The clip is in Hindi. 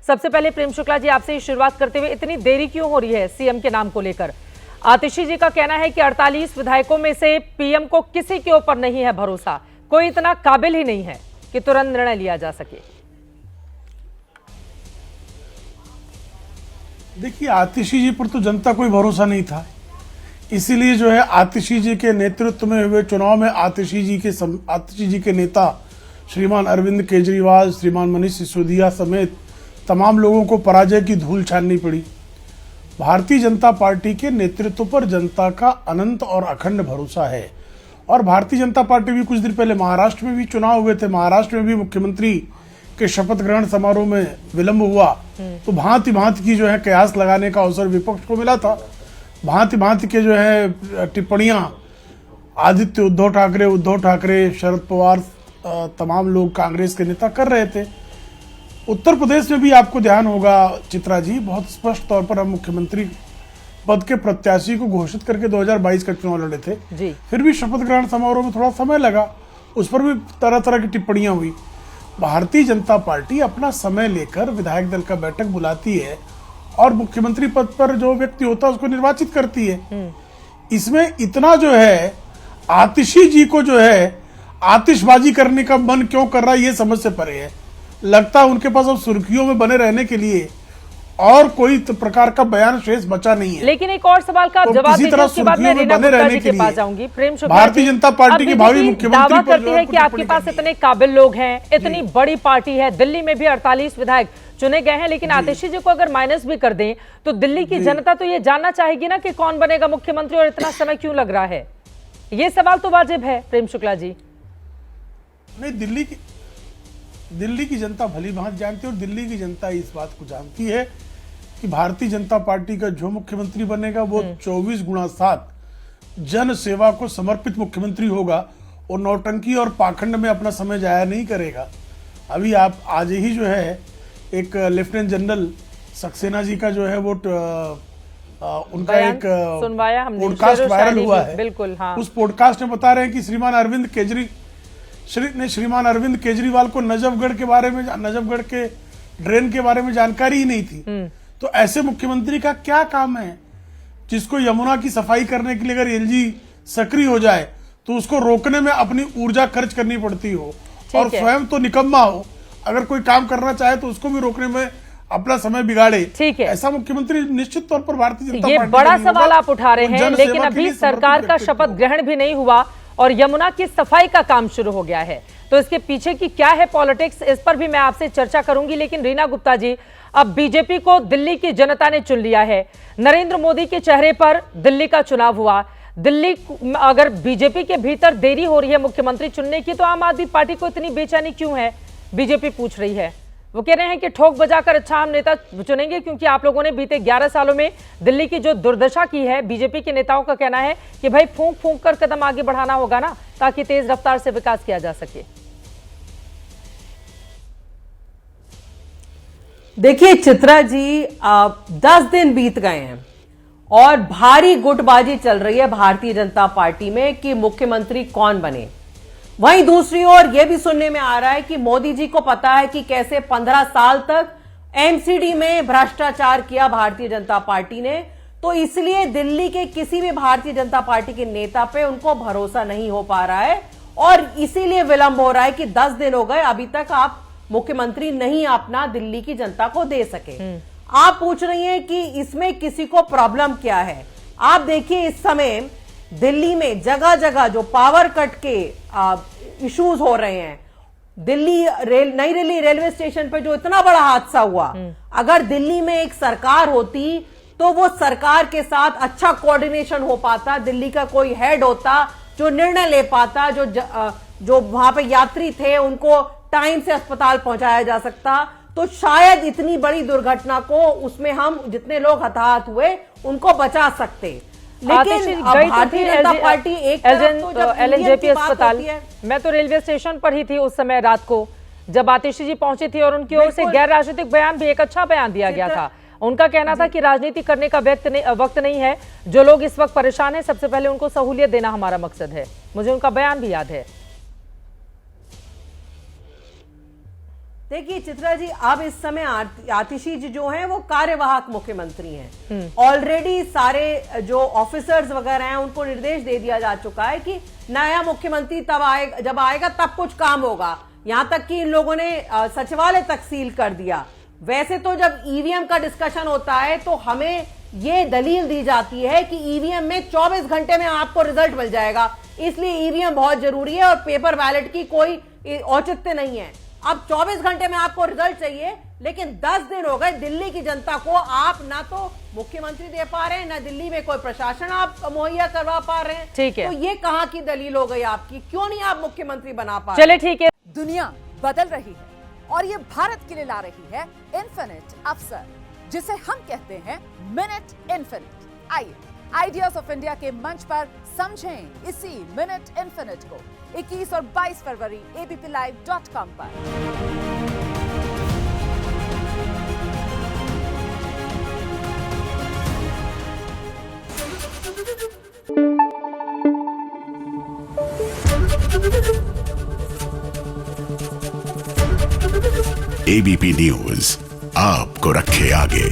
सबसे पहले प्रेम शुक्ला जी आपसे ही शुरुआत करते हुए, इतनी देरी क्यों हो रही है सीएम के नाम को लेकर? आतिशी जी का कहना है कि 48 विधायकों में से पीएम को किसी के ऊपर नहीं है भरोसा, कोई इतना काबिल ही नहीं है कि तुरंत निर्णय लिया जा सके। देखिए, आतिशी जी पर तो जनता कोई भरोसा नहीं था, इसीलिए जो है आतिशी जी के नेतृत्व में हुए चुनाव में आतिशी जी के नेता श्रीमान अरविंद केजरीवाल, श्रीमान मनीष सिसोदिया समेत तमाम लोगों को पराजय की धूल छाननी पड़ी। भारतीय जनता पार्टी के नेतृत्व पर जनता का अनंत और अखंड भरोसा है। और भारतीय जनता पार्टी भी कुछ दिन पहले महाराष्ट्र में भी चुनाव हुए थे, महाराष्ट्र में भी मुख्यमंत्री के शपथ ग्रहण समारोह में विलंब हुआ तो भांति भांति की जो है कयास लगाने का अवसर विपक्ष को मिला था। भांति भांति के जो है टिप्पणियां आदित्य उद्धव ठाकरे, शरद पवार, तमाम लोग कांग्रेस के नेता कर रहे थे। उत्तर प्रदेश में भी आपको ध्यान होगा चित्रा जी, बहुत स्पष्ट तौर पर हम मुख्यमंत्री पद के प्रत्याशी को घोषित करके 2022 का चुनाव लड़े थे जी। फिर भी शपथ ग्रहण समारोह में थोड़ा समय लगा, उस पर भी तरह तरह की टिप्पणियां हुई। भारतीय जनता पार्टी अपना समय लेकर विधायक दल का बैठक बुलाती है और मुख्यमंत्री पद पर जो व्यक्ति होता है उसको निर्वाचित करती है। इसमें इतना जो है आतिशी जी को जो है आतिशबाजी करने का मन क्यों कर रहा है, ये समझ से परे है। लगता है उनके पास अब सुर्खियों में बने रहने के लिए और कोई प्रकार का बयान शेष बचा नहीं है। लेकिन एक और सवाल का तो जवाब दीजिए, उसके बाद मैं रीना गुप्ता जी के पास जाऊंगी। प्रेम शुक्ला, भारतीय जनता पार्टी के भावी मुख्यमंत्री दावा करती है कि आपके पास इतने काबिल लोग हैं, इतनी बड़ी पार्टी है, दिल्ली में भी 48 विधायक चुने गए हैं, लेकिन आतिशी जी को अगर माइनस भी कर दें तो दिल्ली की जनता तो ये जानना चाहेगी ना कि कौन बनेगा मुख्यमंत्री और इतना समय क्यों लग रहा है। ये सवाल तो वाजिब है प्रेम शुक्ला जी। नहीं, दिल्ली की जनता भली भांति जानती है और दिल्ली की जनता इस बात को जानती है कि भारतीय जनता पार्टी का जो मुख्यमंत्री बनेगा वो 24x7 जन सेवा को समर्पित मुख्यमंत्री होगा और नौटंकी और पाखंड में अपना समय जाया नहीं करेगा। अभी आप आज ही जो है एक लेफ्टिनेंट जनरल सक्सेना जी का जो है वो उनका एक पॉडकास्ट वायरल हुआ है। बिल्कुल, हाँ। उस पॉडकास्ट में बता रहे हैं कि श्रीमान अरविंद केजरीवाल को नजफगढ़ के ड्रेन के बारे में जानकारी ही नहीं थी। तो ऐसे मुख्यमंत्री का क्या काम है जिसको यमुना की सफाई करने के लिए अगर एलजी सक्रिय हो जाए तो उसको रोकने में अपनी ऊर्जा खर्च करनी पड़ती हो और स्वयं तो निकम्मा हो, अगर कोई काम करना चाहे तो उसको भी रोकने में अपना समय बिगाड़े। ठीक है, ऐसा मुख्यमंत्री निश्चित तौर पर भारतीय जनता पार्टी, ये बड़ा सवाल आप उठा रहे हैं, लेकिन अभी सरकार का शपथ ग्रहण भी नहीं हुआ और यमुना की सफाई का काम शुरू हो गया है, तो इसके पीछे की क्या है पॉलिटिक्स, इस पर भी मैं आपसे चर्चा करूंगी। लेकिन रीना गुप्ता जी, अब बीजेपी को दिल्ली की जनता ने चुन लिया है, नरेंद्र मोदी के चेहरे पर दिल्ली का चुनाव हुआ। दिल्ली अगर बीजेपी के भीतर देरी हो रही है मुख्यमंत्री चुनने की, तो आम आदमी पार्टी को इतनी बेचैनी क्यों है, बीजेपी पूछ रही है। वो कह रहे हैं कि ठोक बजाकर अच्छा हम नेता चुनेंगे, क्योंकि आप लोगों ने बीते 11 सालों में दिल्ली की जो दुर्दशा की है, बीजेपी के नेताओं का कहना है कि भाई फूंक फूंक कर कदम आगे बढ़ाना होगा ना, ताकि तेज रफ्तार से विकास किया जा सके। देखिए चित्रा जी, 10 दिन बीत गए हैं और भारी गुटबाजी चल रही है भारतीय जनता पार्टी में कि मुख्यमंत्री कौन बने। वहीं दूसरी ओर यह भी सुनने में आ रहा है कि मोदी जी को पता है कि कैसे 15 साल तक एमसीडी में भ्रष्टाचार किया भारतीय जनता पार्टी ने, तो इसलिए दिल्ली के किसी भी भारतीय जनता पार्टी के नेता पे उनको भरोसा नहीं हो पा रहा है और इसीलिए विलंब हो रहा है कि 10 दिन हो गए, अभी तक आप मुख्यमंत्री नहीं अपना दिल्ली की जनता को दे सके। आप पूछ रही हैं कि इसमें किसी को प्रॉब्लम क्या है। आप देखिए, इस समय दिल्ली में जगह जगह जो पावर कट के इश्यूज हो रहे हैं, दिल्ली नई दिल्ली रेलवे स्टेशन पे जो इतना बड़ा हादसा हुआ, अगर दिल्ली में एक सरकार होती तो वो सरकार के साथ अच्छा कोऑर्डिनेशन हो पाता, दिल्ली का कोई हेड होता जो निर्णय ले पाता, जो वहां पे यात्री थे उनको टाइम से अस्पताल पहुंचाया जा सकता, तो शायद इतनी बड़ी दुर्घटना को उसमें हम जितने लोग हताहत हुए उनको बचा सकते। लेकिन भारतीय जनता पार्टी एक एलएनजेपी अस्पताल, मैं तो रेलवे स्टेशन पर ही थी उस समय रात को जब आतिशी जी पहुंची थी और उनकी ओर से गैर राजनीतिक बयान भी एक अच्छा बयान दिया गया था। उनका कहना था कि राजनीति करने का वक्त नहीं है, जो लोग इस वक्त परेशान हैं सबसे पहले उनको सहूलियत देना हमारा मकसद है। मुझे उनका बयान भी याद है। देखिए चित्रा जी, अब इस समय आतिशी जी जो हैं वो कार्यवाहक मुख्यमंत्री हैं। ऑलरेडी सारे जो ऑफिसर्स वगैरह हैं उनको निर्देश दे दिया जा चुका है कि नया मुख्यमंत्री तब आएगा, जब आएगा तब कुछ काम होगा। यहां तक कि इन लोगों ने सचिवालय तक सील कर दिया। वैसे तो जब ईवीएम का डिस्कशन होता है तो हमें ये दलील दी जाती है कि ईवीएम में 24 घंटे में आपको रिजल्ट मिल जाएगा, इसलिए ईवीएम बहुत जरूरी है और पेपर बैलेट की कोई औचित्य नहीं है। अब 24 घंटे में आपको रिजल्ट चाहिए, लेकिन 10 दिन हो गए दिल्ली की जनता को, आप ना तो मुख्यमंत्री दे पा रहे हैं, ना दिल्ली में कोई प्रशासन आप मुहैया करवा पा रहे हैं। ठीक है, तो ये कहां की दलील हो गई आपकी? क्यों नहीं आप मुख्यमंत्री बना पा रहे? चले ठीक है। दुनिया बदल रही है और ये भारत के लिए ला रही है इन्फिनिट अवसर, जिसे हम कहते हैं मिनट इन्फिनिट। आइए आइडियाज ऑफ इंडिया के मंच पर समझें इसी मिनट इन्फिनिट को 21 और 22 फरवरी abplive.com पर। एबीपी न्यूज आपको रखे आगे।